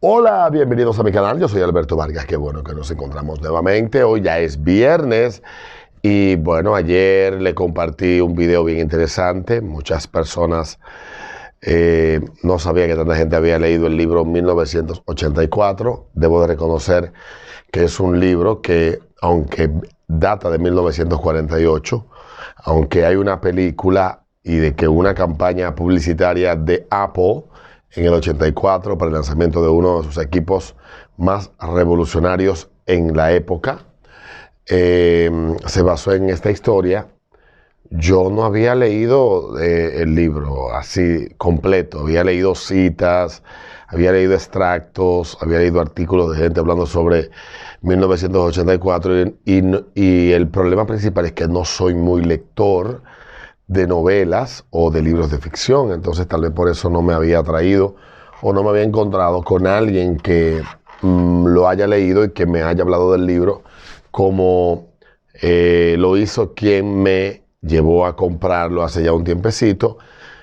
Hola, bienvenidos a mi canal, yo soy Alberto Vargas, qué bueno que nos encontramos nuevamente, hoy ya es viernes y bueno, ayer le compartí un video bien interesante, muchas personas no sabía que tanta gente había leído el libro 1984, debo de reconocer que es un libro que aunque data de 1948, aunque hay una película y de que una campaña publicitaria de Apple en el 84 para el lanzamiento de uno de sus equipos más revolucionarios en la época, se basó en esta historia. Yo no había leído el libro así completo, había leído citas, había leído extractos, había leído artículos de gente hablando sobre 1984 y el problema principal es que no soy muy lector de novelas o de libros de ficción, entonces tal vez por eso no me había atraído o no me había encontrado con alguien que lo haya leído y que me haya hablado del libro como lo hizo quien me llevó a comprarlo hace ya un tiempecito.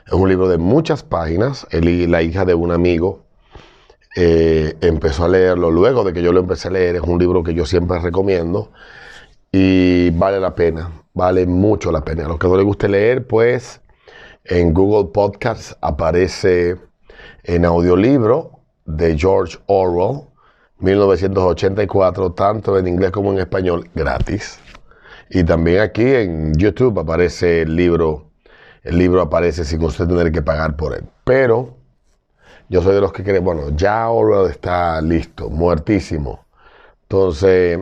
Es un libro de muchas páginas. La hija de un amigo empezó a leerlo luego de que yo lo empecé a leer. Es un libro que yo siempre recomiendo y vale la pena, vale mucho la pena. A los que no les guste leer, pues en Google Podcasts aparece en audiolibro de George Orwell, 1984, tanto en inglés como en español, gratis. Y también aquí en YouTube aparece el libro aparece sin usted tener que pagar por él. Pero yo soy de los que creen, bueno, ya Orwell está listo, muertísimo. Entonces,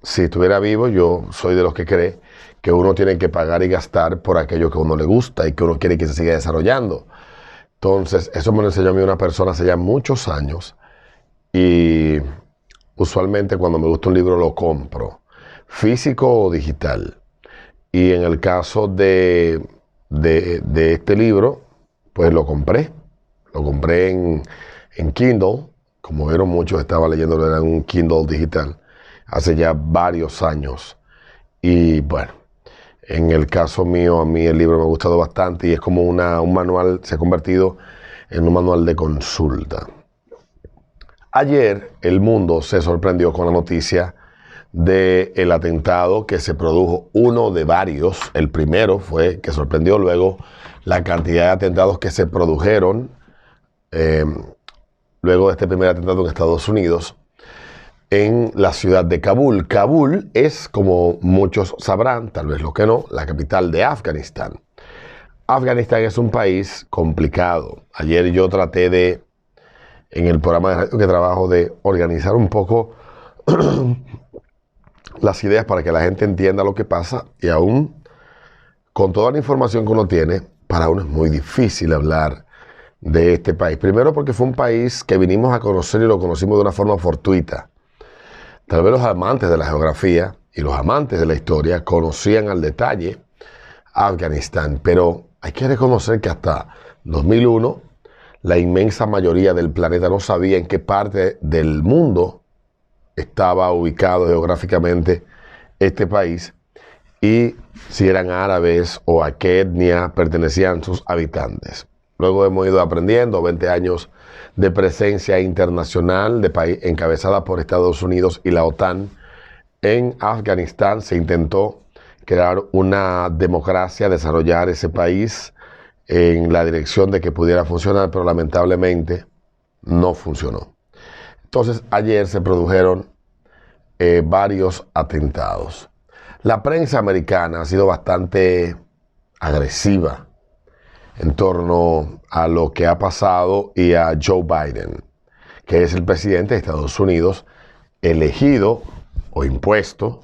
si estuviera vivo, yo soy de los que cree que uno tiene que pagar y gastar por aquello que a uno le gusta y que uno quiere que se siga desarrollando. Entonces, eso me lo enseñó a mí una persona hace ya muchos años y usualmente cuando me gusta un libro lo compro, físico o digital. Y en el caso de este libro, pues lo compré. Lo compré en Kindle. Como vieron muchos, estaba leyéndolo en un Kindle digital hace ya varios años. Y bueno, en el caso mío, a mí el libro me ha gustado bastante y es como un manual, se ha convertido en un manual de consulta. Ayer el mundo se sorprendió con la noticia del atentado que se produjo, uno de varios. El primero fue que sorprendió, luego la cantidad de atentados que se produjeron eh, luego de este primer atentado en Estados Unidos, en la ciudad de Kabul. Kabul es, como muchos sabrán, tal vez los que no, la capital de Afganistán. Afganistán es un país complicado. Ayer yo traté en el programa de radio que trabajo, de organizar un poco las ideas para que la gente entienda lo que pasa y aún con toda la información que uno tiene, para uno es muy difícil hablar de este país. Primero porque fue un país que vinimos a conocer y lo conocimos de una forma fortuita. Tal vez los amantes de la geografía y los amantes de la historia conocían al detalle Afganistán, pero hay que reconocer que hasta 2001 la inmensa mayoría del planeta no sabía en qué parte del mundo estaba ubicado geográficamente este país y si eran árabes o a qué etnia pertenecían sus habitantes. Luego hemos ido aprendiendo 20 años de presencia internacional de país encabezada por Estados Unidos y la OTAN. En Afganistán se intentó crear una democracia, desarrollar ese país en la dirección de que pudiera funcionar, pero lamentablemente no funcionó. Entonces ayer se produjeron varios atentados. La prensa americana ha sido bastante agresiva en torno a lo que ha pasado y a Joe Biden, que es el presidente de Estados Unidos, elegido o impuesto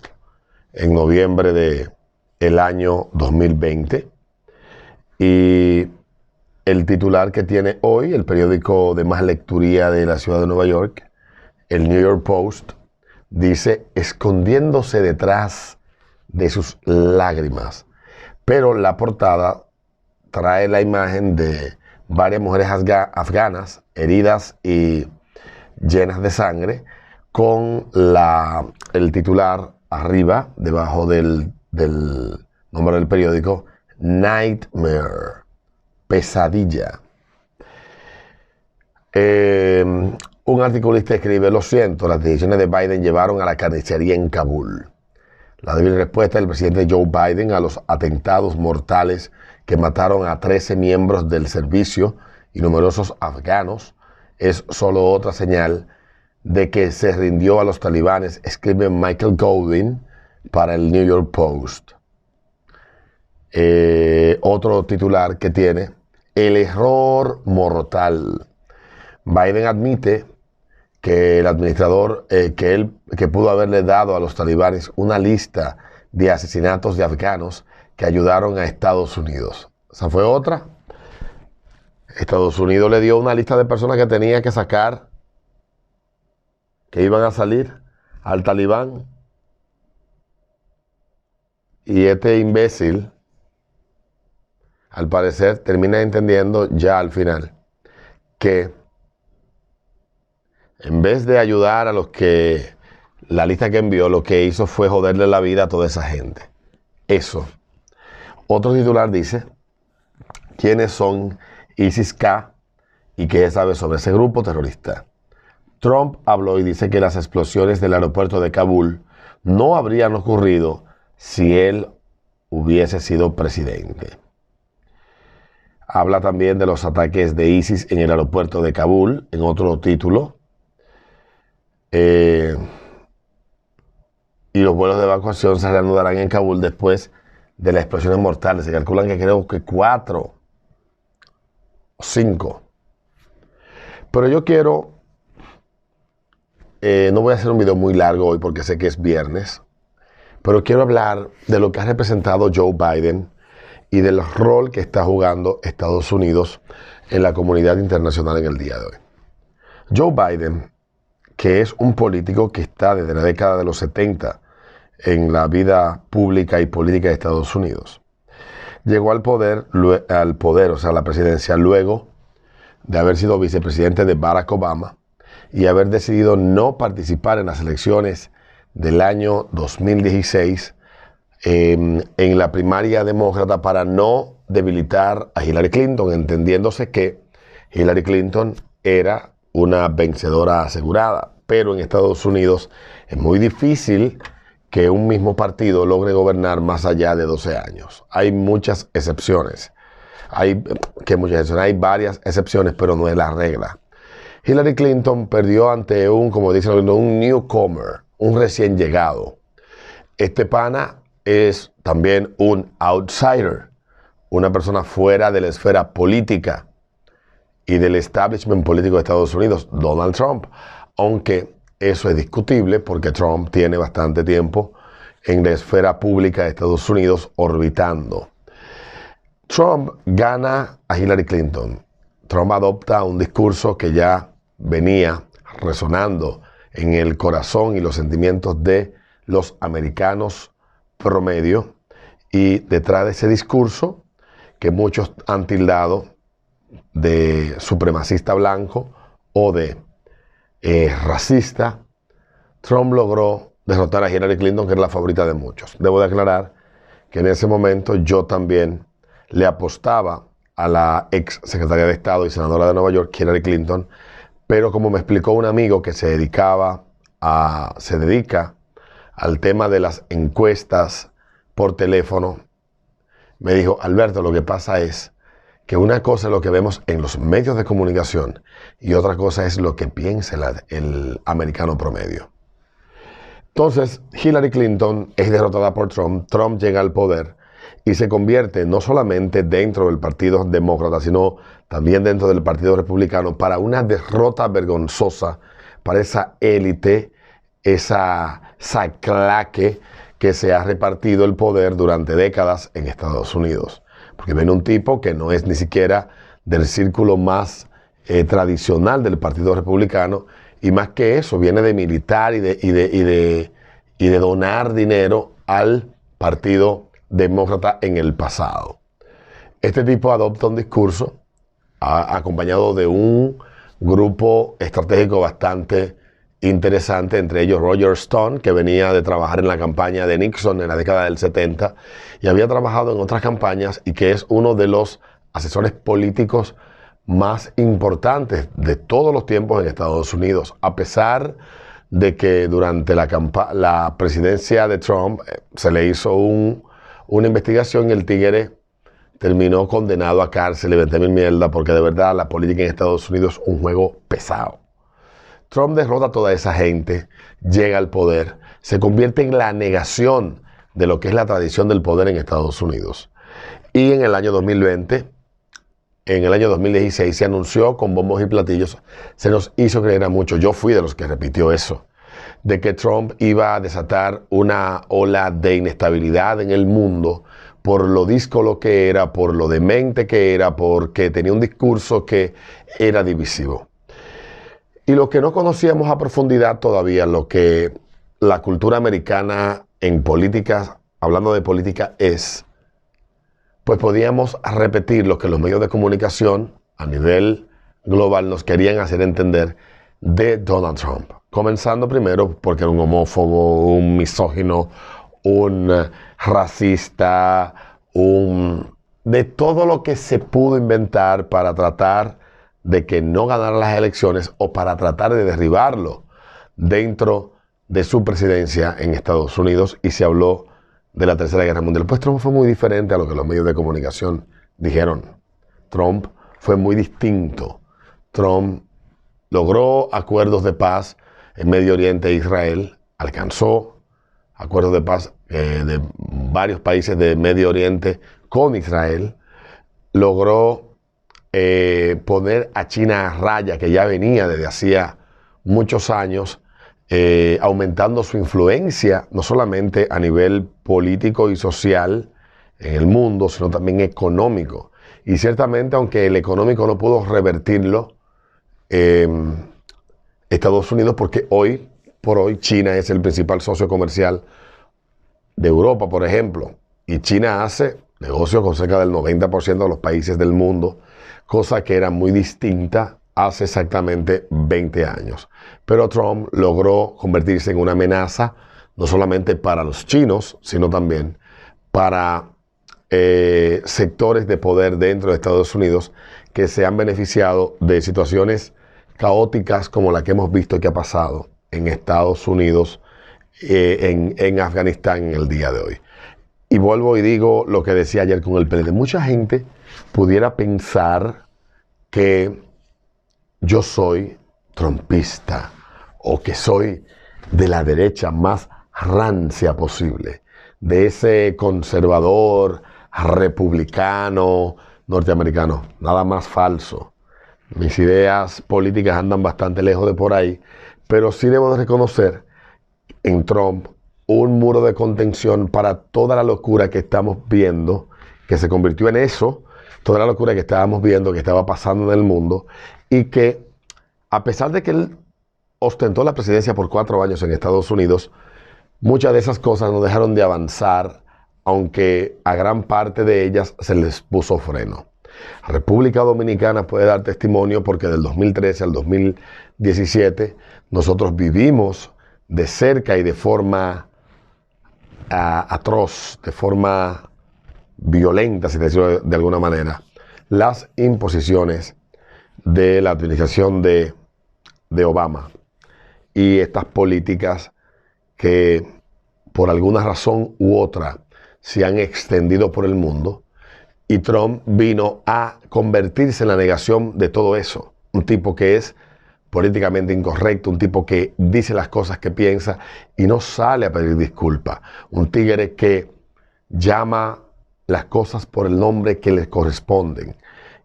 en noviembre del año 2020. Y el titular que tiene hoy, el periódico de más lecturía de la ciudad de Nueva York, el New York Post, dice: escondiéndose detrás de sus lágrimas. Pero la portada trae la imagen de varias mujeres afganas heridas y llenas de sangre, con el titular arriba, debajo del nombre del periódico: Nightmare, pesadilla. Un articulista escribe: lo siento, las decisiones de Biden llevaron a la carnicería en Kabul. La débil respuesta del presidente Joe Biden a los atentados mortales que mataron a 13 miembros del servicio y numerosos afganos es solo otra señal de que se rindió a los talibanes, escribe Michael Goldin para el New York Post. Otro titular que tiene: el error mortal. Biden admite que el administrador, que pudo haberle dado a los talibanes una lista de asesinatos de afganos que ayudaron a Estados Unidos. Esa fue otra. Estados Unidos le dio una lista de personas que tenía que sacar, que iban a salir al talibán. Y este imbécil, al parecer, termina entendiendo ya al final que en vez de ayudar a los que la lista que envió, lo que hizo fue joderle la vida a toda esa gente. Eso. Otro titular dice: ¿quiénes son ISIS-K y qué se sabe sobre ese grupo terrorista? Trump habló y dice que las explosiones del aeropuerto de Kabul no habrían ocurrido si él hubiese sido presidente. Habla también de los ataques de ISIS en el aeropuerto de Kabul, en otro título. Y los vuelos de evacuación se reanudarán en Kabul después de las explosiones mortales. Se calculan que creo que 4 o 5. Pero yo quiero, no voy a hacer un video muy largo hoy porque sé que es viernes, pero quiero hablar de lo que ha representado Joe Biden y del rol que está jugando Estados Unidos en la comunidad internacional en el día de hoy. Joe Biden, que es un político que está desde la década de los 70 en la vida pública y política de Estados Unidos, llegó al poder, o sea, la presidencia, luego de haber sido vicepresidente de Barack Obama y haber decidido no participar en las elecciones del año 2016 en la primaria demócrata para no debilitar a Hillary Clinton, entendiéndose que Hillary Clinton era una vencedora asegurada. Pero en Estados Unidos es muy difícil que un mismo partido logre gobernar más allá de 12 años. Hay muchas excepciones. Hay varias excepciones, pero no es la regla. Hillary Clinton perdió ante como dicen, un newcomer, un recién llegado. Este pana es también un outsider, una persona fuera de la esfera política y del establishment político de Estados Unidos, Donald Trump. Aunque eso es discutible porque Trump tiene bastante tiempo en la esfera pública de Estados Unidos orbitando. Trump gana a Hillary Clinton. Trump adopta un discurso que ya venía resonando en el corazón y los sentimientos de los americanos promedio, y detrás de ese discurso, que muchos han tildado de supremacista blanco o de racista, Trump logró derrotar a Hillary Clinton, que era la favorita de muchos. Debo de aclarar que en ese momento yo también le apostaba a la ex secretaria de Estado y senadora de Nueva York, Hillary Clinton, pero como me explicó un amigo que se dedica al tema de las encuestas por teléfono, me dijo: Alberto, lo que pasa es que una cosa es lo que vemos en los medios de comunicación y otra cosa es lo que piensa el americano promedio. Entonces, Hillary Clinton es derrotada por Trump. Trump llega al poder y se convierte no solamente dentro del Partido Demócrata, sino también dentro del Partido Republicano, para una derrota vergonzosa para esa élite, esa claque que se ha repartido el poder durante décadas en Estados Unidos. Porque viene un tipo que no es ni siquiera del círculo más tradicional del Partido Republicano, y más que eso, viene de militar y de donar dinero al Partido Demócrata en el pasado. Este tipo adopta un discurso acompañado de un grupo estratégico bastante interesante, entre ellos Roger Stone, que venía de trabajar en la campaña de Nixon en la década del 70 y había trabajado en otras campañas, y que es uno de los asesores políticos más importantes de todos los tiempos en Estados Unidos, a pesar de que durante la presidencia de Trump se le hizo una investigación y el tigre terminó condenado a cárcel y 20,000 mierda, porque de verdad la política en Estados Unidos es un juego pesado. Trump derrota a toda esa gente, llega al poder, se convierte en la negación de lo que es la tradición del poder en Estados Unidos. Y en el año 2020, en el año 2016 se anunció con bombos y platillos, se nos hizo creer a muchos, yo fui de los que repitió eso, de que Trump iba a desatar una ola de inestabilidad en el mundo por lo díscolo que era, por lo demente que era, porque tenía un discurso que era divisivo. Y lo que no conocíamos a profundidad todavía, lo que la cultura americana en política, hablando de política, es, pues podíamos repetir lo que los medios de comunicación a nivel global nos querían hacer entender de Donald Trump. Comenzando primero porque era un homófobo, un misógino, un racista, de todo lo que se pudo inventar para tratar de que no ganara las elecciones o para tratar de derribarlo dentro de su presidencia en Estados Unidos, y se habló de la Tercera Guerra Mundial. Pues Trump fue muy diferente a lo que los medios de comunicación dijeron. Trump fue muy distinto. Trump logró acuerdos de paz en Medio Oriente e Israel, alcanzó acuerdos de paz de varios países de Medio Oriente con Israel, logró poner a China a raya, que ya venía desde hacía muchos años, aumentando su influencia, no solamente a nivel político y social en el mundo, sino también económico. Y ciertamente, aunque el económico no pudo revertirlo, Estados Unidos, porque hoy por hoy China es el principal socio comercial de Europa, por ejemplo, y China hace negocios con cerca del 90% de los países del mundo, cosa que era muy distinta hace exactamente 20 años. Pero Trump logró convertirse en una amenaza, no solamente para los chinos, sino también para sectores de poder dentro de Estados Unidos que se han beneficiado de situaciones caóticas como la que hemos visto que ha pasado en Estados Unidos, en Afganistán en el día de hoy. Y vuelvo y digo lo que decía ayer con el PLD. Mucha gente pudiera pensar que yo soy trumpista o que soy de la derecha más rancia posible, de ese conservador republicano norteamericano. Nada más falso. Mis ideas políticas andan bastante lejos de por ahí, pero sí debo de reconocer en Trump un muro de contención para toda la locura que estamos viendo, que se convirtió en eso, toda la locura que estábamos viendo, que estaba pasando en el mundo, y que a pesar de que él ostentó la presidencia por 4 años en Estados Unidos, muchas de esas cosas no dejaron de avanzar, aunque a gran parte de ellas se les puso freno. República Dominicana puede dar testimonio porque del 2013 al 2017 nosotros vivimos de cerca y de forma atroz, de forma violenta, si decirlo de alguna manera, las imposiciones de la administración de Obama y estas políticas que por alguna razón u otra se han extendido por el mundo, y Trump vino a convertirse en la negación de todo eso. Un tipo que es políticamente incorrecto, un tipo que dice las cosas que piensa y no sale a pedir disculpas. Un tigre que llama las cosas por el nombre que les corresponden.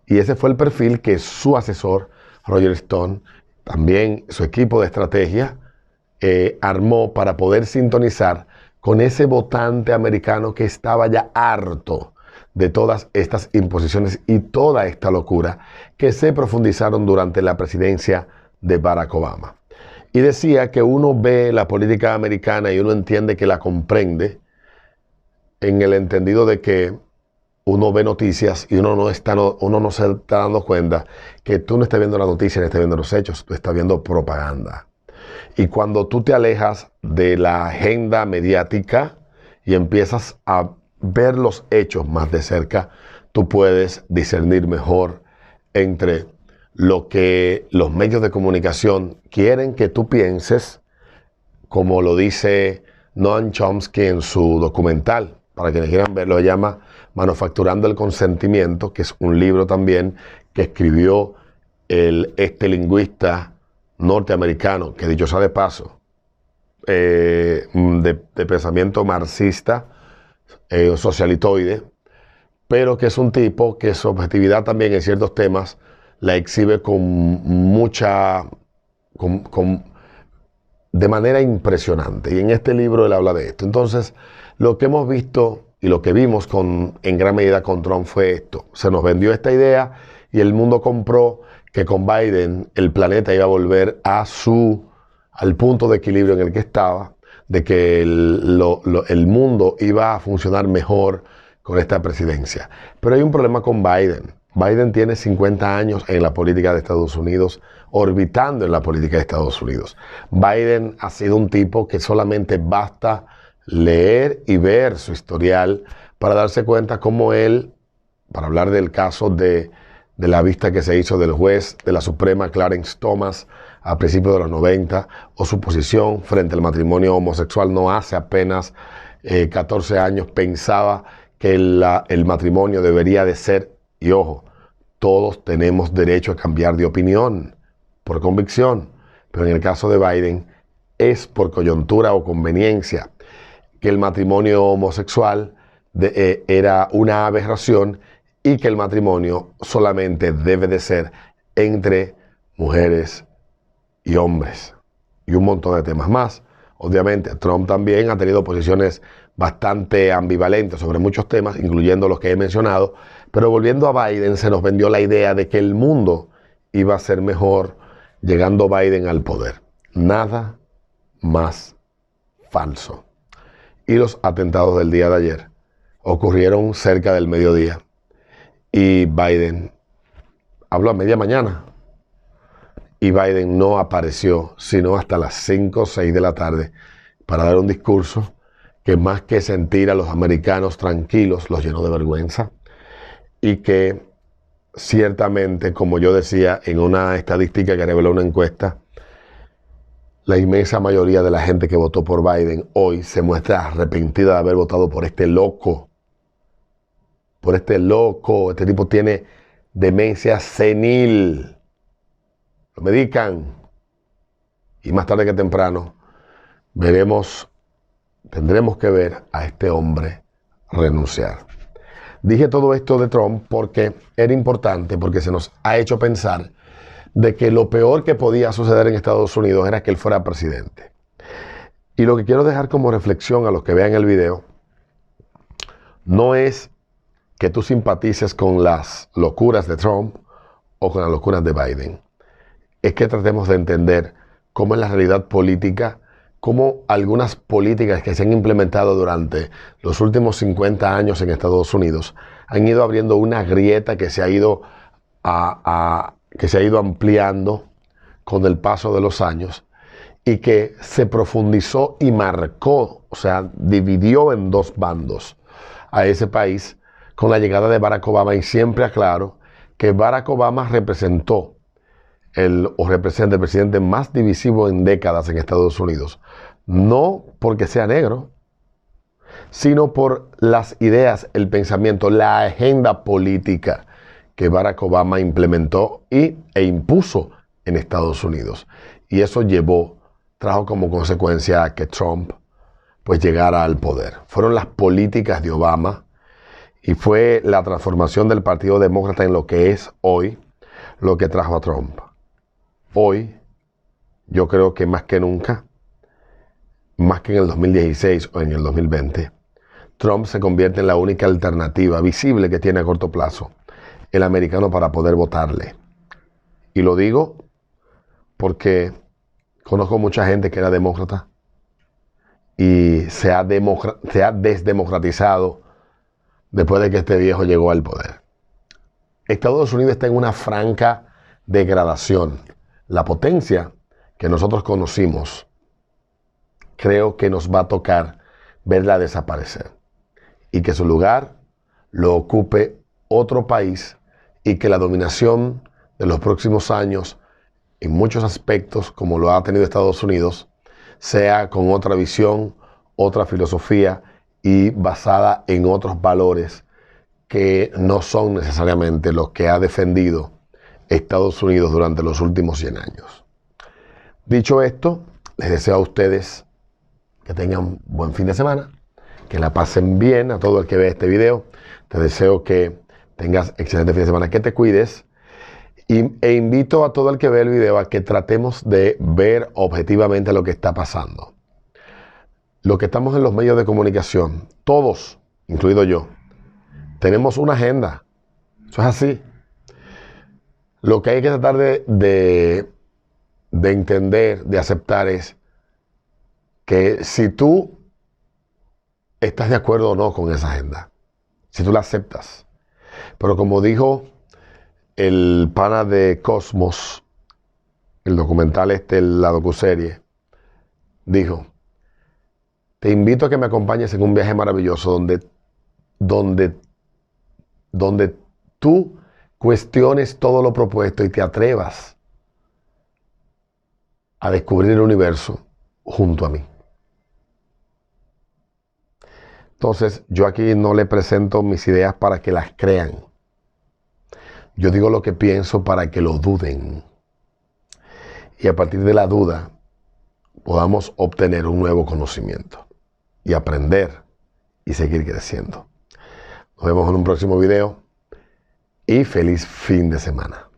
Y ese fue el perfil que su asesor, Roger Stone, también su equipo de estrategia, armó para poder sintonizar con ese votante americano que estaba ya harto de todas estas imposiciones y toda esta locura que se profundizaron durante la presidencia de Barack Obama. Y decía que uno ve la política americana y uno entiende que la comprende en el entendido de que uno ve noticias y uno no se está dando cuenta que tú no estás viendo la noticia ni estás viendo los hechos, tú estás viendo propaganda. Y cuando tú te alejas de la agenda mediática y empiezas a ver los hechos más de cerca, tú puedes discernir mejor entre lo que los medios de comunicación quieren que tú pienses, como lo dice Noam Chomsky en su documental. Para quienes quieran verlo, se llama Manufacturando el Consentimiento, que es un libro también que escribió este lingüista norteamericano, que dicho sea de paso, de pensamiento marxista, socialitoide, pero que es un tipo que su objetividad también en ciertos temas la exhibe con mucha, de manera impresionante. Y en este libro él habla de esto. Entonces, lo que hemos visto y lo que vimos en gran medida con Trump fue esto. Se nos vendió esta idea y el mundo compró que con Biden el planeta iba a volver al punto de equilibrio en el que estaba, de que el mundo iba a funcionar mejor con esta presidencia. Pero hay un problema con Biden. Biden tiene 50 años en la política de Estados Unidos, orbitando en la política de Estados Unidos. Biden ha sido un tipo que solamente basta leer y ver su historial para darse cuenta cómo él, para hablar del caso de la vista que se hizo del juez de la Suprema Clarence Thomas a principios de los 90, o su posición frente al matrimonio homosexual no hace apenas 14 años, pensaba que el matrimonio debería de ser, y ojo, todos tenemos derecho a cambiar de opinión por convicción, pero en el caso de Biden es por coyuntura o conveniencia, que el matrimonio homosexual era una aberración y que el matrimonio solamente debe de ser entre mujeres y hombres, y un montón de temas más. Obviamente, Trump también ha tenido posiciones bastante ambivalentes sobre muchos temas, incluyendo los que he mencionado, pero volviendo a Biden, se nos vendió la idea de que el mundo iba a ser mejor llegando Biden al poder. Nada más falso. Y los atentados del día de ayer ocurrieron cerca del mediodía y Biden habló a media mañana y Biden no apareció sino hasta las 5 o 6 de la tarde para dar un discurso que, más que sentir a los americanos tranquilos, los llenó de vergüenza, y que ciertamente, como yo decía en una estadística que reveló una encuesta, la inmensa mayoría de la gente que votó por Biden hoy se muestra arrepentida de haber votado por este loco. Por este loco. Este tipo tiene demencia senil. Lo medican. Y más tarde que temprano tendremos que ver a este hombre renunciar. Dije todo esto de Trump porque era importante, porque se nos ha hecho pensar de que lo peor que podía suceder en Estados Unidos era que él fuera presidente. Y lo que quiero dejar como reflexión a los que vean el video no es que tú simpatices con las locuras de Trump o con las locuras de Biden. Es que tratemos de entender cómo es la realidad política, cómo algunas políticas que se han implementado durante los últimos 50 años en Estados Unidos han ido abriendo una grieta que se ha ido ampliando con el paso de los años, y que se profundizó y marcó, o sea, dividió en dos bandos a ese país con la llegada de Barack Obama. Y siempre aclaro que Barack Obama representa el presidente más divisivo en décadas en Estados Unidos, no porque sea negro, sino por las ideas, el pensamiento, la agenda política que Barack Obama implementó e impuso en Estados Unidos. Y eso trajo como consecuencia a que Trump pues llegara al poder. Fueron las políticas de Obama y fue la transformación del Partido Demócrata en lo que es hoy lo que trajo a Trump. Hoy, yo creo que más que nunca, más que en el 2016 o en el 2020, Trump se convierte en la única alternativa visible que tiene a corto plazo el americano para poder votarle. Y lo digo porque conozco mucha gente que era demócrata y se ha desdemocratizado después de que este viejo llegó al poder. Estados Unidos está en una franca degradación. La potencia que nosotros conocimos, creo que nos va a tocar verla desaparecer y que su lugar lo ocupe otro país, y que la dominación de los próximos años, en muchos aspectos, como lo ha tenido Estados Unidos, sea con otra visión, otra filosofía y basada en otros valores que no son necesariamente los que ha defendido Estados Unidos durante los últimos 100 años. Dicho esto, les deseo a ustedes que tengan buen fin de semana, que la pasen bien. A todo el que ve este video, te deseo que tengas excelente fin de semana, que te cuides. E invito a todo el que ve el video a que tratemos de ver objetivamente lo que está pasando. Los que estamos en los medios de comunicación, todos, incluido yo, tenemos una agenda. Eso es así. Lo que hay que tratar de entender, de aceptar es que si tú estás de acuerdo o no con esa agenda, si tú la aceptas, pero como dijo el pana de Cosmos, el documental la docuserie, dijo: te invito a que me acompañes en un viaje maravilloso donde tú cuestiones todo lo propuesto y te atrevas a descubrir el universo junto a mí. Entonces, yo aquí no le presento mis ideas para que las crean. Yo digo lo que pienso para que lo duden. Y a partir de la duda, podamos obtener un nuevo conocimiento y aprender y seguir creciendo. Nos vemos en un próximo video y feliz fin de semana.